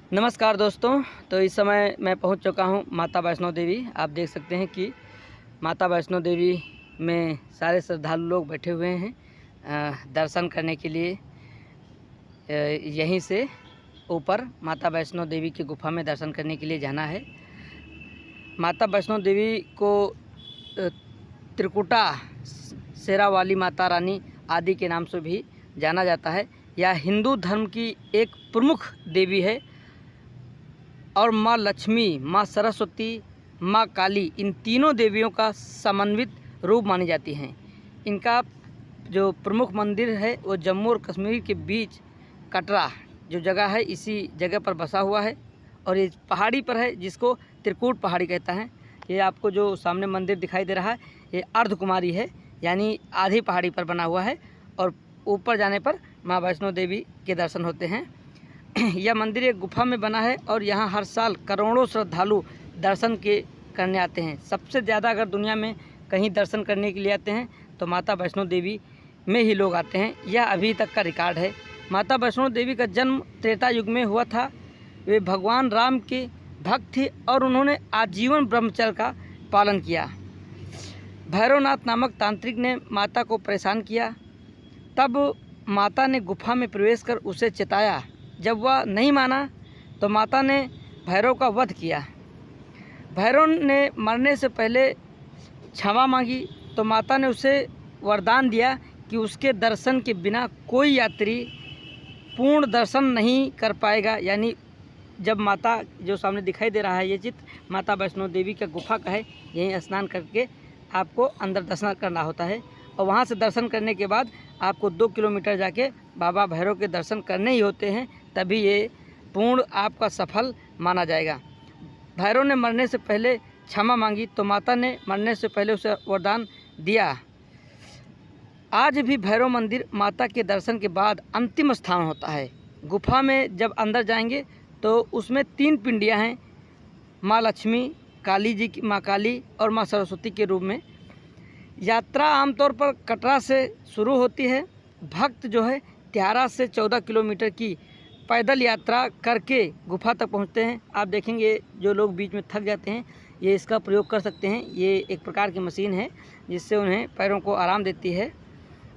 नमस्कार दोस्तों। तो इस समय मैं पहुंच चुका हूं माता वैष्णो देवी। आप देख सकते हैं कि माता वैष्णो देवी में सारे श्रद्धालु लोग बैठे हुए हैं दर्शन करने के लिए। यहीं से ऊपर माता वैष्णो देवी की गुफा में दर्शन करने के लिए जाना है। माता वैष्णो देवी को त्रिकुटा शेरावाली माता रानी आदि के नाम से भी जाना जाता है। यह हिंदू धर्म की एक प्रमुख देवी है और माँ लक्ष्मी, माँ सरस्वती, माँ काली, इन तीनों देवियों का समन्वित रूप मानी जाती हैं। इनका जो प्रमुख मंदिर है वो जम्मू और कश्मीर के बीच कटरा जो जगह है, इसी जगह पर बसा हुआ है और ये पहाड़ी पर है जिसको त्रिकूट पहाड़ी कहता है। ये आपको जो सामने मंदिर दिखाई दे रहा है ये अर्धकुमारी है, यानी आधी पहाड़ी पर बना हुआ है और ऊपर जाने पर माँ वैष्णो देवी के दर्शन होते हैं। यह मंदिर एक गुफा में बना है और यहाँ हर साल करोड़ों श्रद्धालु दर्शन करने आते हैं। सबसे ज़्यादा अगर दुनिया में कहीं दर्शन करने के लिए आते हैं तो माता वैष्णो देवी में ही लोग आते हैं। यह अभी तक का रिकॉर्ड है। माता वैष्णो देवी का जन्म त्रेता युग में हुआ था। वे भगवान राम के भक्त थे और उन्होंने आजीवन ब्रह्मचर्य का पालन किया। भैरवनाथ नामक तांत्रिक ने माता को परेशान किया, तब माता ने गुफा में प्रवेश कर उसे चिताया। जब वह नहीं माना तो माता ने भैरव का वध किया। भैरव ने मरने से पहले क्षमा मांगी तो माता ने उसे वरदान दिया कि उसके दर्शन के बिना कोई यात्री पूर्ण दर्शन नहीं कर पाएगा। यानी जब माता जो सामने दिखाई दे रहा है ये चित्र माता वैष्णो देवी का गुफा का है। यहीं स्नान करके आपको अंदर दर्शन करना होता है और वहाँ से दर्शन करने के बाद आपको 2 किलोमीटर जाके बाबा भैरव के दर्शन करने ही होते हैं, तभी ये पूर्ण आपका सफल माना जाएगा। भैरव ने मरने से पहले क्षमा मांगी तो माता ने मरने से पहले उसे वरदान दिया। आज भी भैरव मंदिर माता के दर्शन के बाद अंतिम स्थान होता है। गुफा में जब अंदर जाएंगे तो उसमें 3 पिंडियाँ हैं, माँ लक्ष्मी, काली जी की माँ काली और माँ सरस्वती के रूप में। यात्रा आमतौर पर कटरा से शुरू होती है। भक्त जो है 13 से 14 किलोमीटर की पैदल यात्रा करके गुफा तक पहुंचते हैं। आप देखेंगे जो लोग बीच में थक जाते हैं ये इसका प्रयोग कर सकते हैं। ये एक प्रकार की मशीन है जिससे उन्हें पैरों को आराम देती है।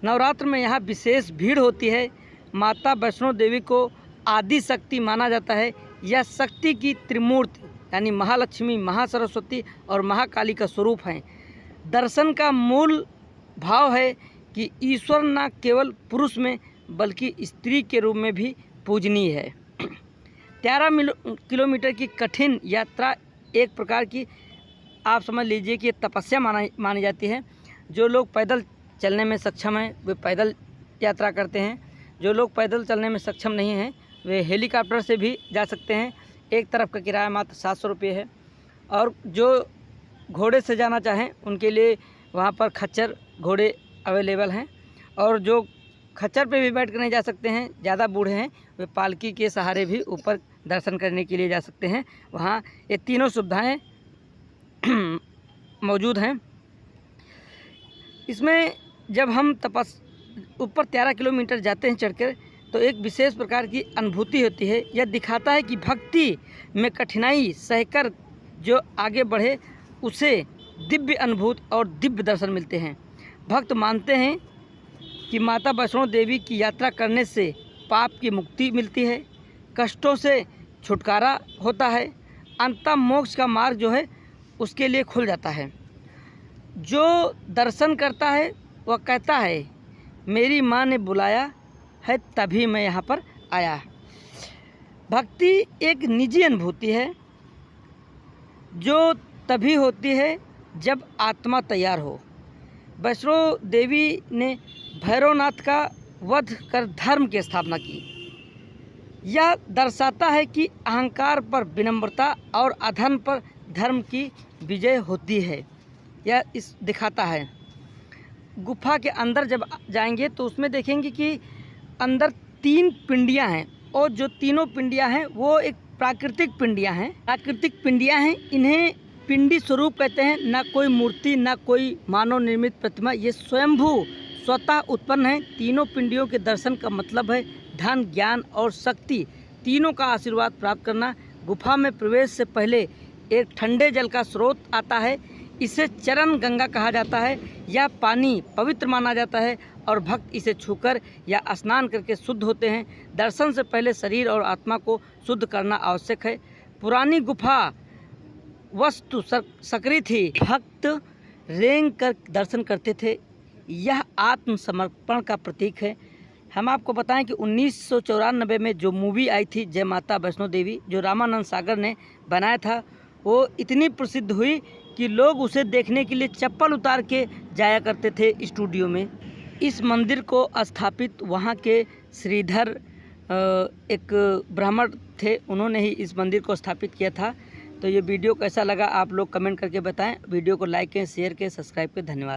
नवरात्र में यहाँ विशेष भीड़ होती है। माता वैष्णो देवी को आदि शक्ति माना जाता है। यह शक्ति की त्रिमूर्ति यानी महालक्ष्मी, महासरस्वती और महाकाली का स्वरूप है। दर्शन का मूल भाव है कि ईश्वर न केवल पुरुष में बल्कि स्त्री के रूप में भी पूजनीय है। 13 किलोमीटर की कठिन यात्रा एक प्रकार की आप समझ लीजिए कि तपस्या मानी जाती है। जो लोग पैदल चलने में सक्षम हैं वे पैदल यात्रा करते हैं। जो लोग पैदल चलने में सक्षम नहीं हैं वे हेलीकॉप्टर से भी जा सकते हैं। एक तरफ का किराया मात्र 700 रुपये है। और जो घोड़े से जाना चाहें उनके लिए वहाँ पर खच्चर घोड़े अवेलेबल हैं। और जो खच्चर पे भी बैठ कर नहीं जा सकते हैं, ज़्यादा बूढ़े हैं, वे पालकी के सहारे भी ऊपर दर्शन करने के लिए जा सकते हैं। वहाँ ये तीनों सुविधाएं मौजूद हैं। इसमें जब हम ऊपर 13 किलोमीटर जाते हैं चढ़कर तो एक विशेष प्रकार की अनुभूति होती है। यह दिखाता है कि भक्ति में कठिनाई सहकर जो आगे बढ़े उसे दिव्य अनुभूति और दिव्य दर्शन मिलते हैं। भक्त मानते हैं कि माता वैष्णो देवी की यात्रा करने से पाप की मुक्ति मिलती है, कष्टों से छुटकारा होता है, अंतम मोक्ष का मार्ग जो है उसके लिए खुल जाता है। जो दर्शन करता है वह कहता है मेरी माँ ने बुलाया है तभी मैं यहाँ पर आया। भक्ति एक निजी अनुभूति है जो तभी होती है जब आत्मा तैयार हो। वैष्णो देवी ने भैरवनाथ का वध कर धर्म की स्थापना की। यह दर्शाता है कि अहंकार पर विनम्रता और अधर्म पर धर्म की विजय होती है। यह इस दिखाता है। गुफा के अंदर जब जाएंगे तो उसमें देखेंगे कि अंदर 3 पिंडियां हैं और जो तीनों पिंडियां हैं वो एक प्राकृतिक पिंडियां हैं। प्राकृतिक पिंडियां हैं, इन्हें पिंडी स्वरूप कहते हैं। ना कोई मूर्ति ना कोई मानव निर्मित प्रतिमा, ये स्वयंभू स्वतः उत्पन्न है। तीनों पिंडियों के दर्शन का मतलब है धन, ज्ञान और शक्ति तीनों का आशीर्वाद प्राप्त करना। गुफा में प्रवेश से पहले एक ठंडे जल का स्रोत आता है, इसे चरण गंगा कहा जाता है। यह पानी पवित्र माना जाता है और भक्त इसे छूकर या स्नान करके शुद्ध होते हैं। दर्शन से पहले शरीर और आत्मा को शुद्ध करना आवश्यक है। पुरानी गुफा वस्तु सक्रिय थी, भक्त रेंग कर दर्शन करते थे। यह आत्मसमर्पण का प्रतीक है। हम आपको बताएं कि 1994 में जो मूवी आई थी जय माता वैष्णो देवी, जो रामानंद सागर ने बनाया था, वो इतनी प्रसिद्ध हुई कि लोग उसे देखने के लिए चप्पल उतार के जाया करते थे स्टूडियो में। इस मंदिर को स्थापित वहाँ के श्रीधर एक ब्राह्मण थे, उन्होंने ही इस मंदिर को स्थापित किया था। तो ये वीडियो कैसा लगा आप लोग कमेंट करके बताएं। वीडियो को लाइक करें, शेयर करें, सब्सक्राइब करें। धन्यवाद।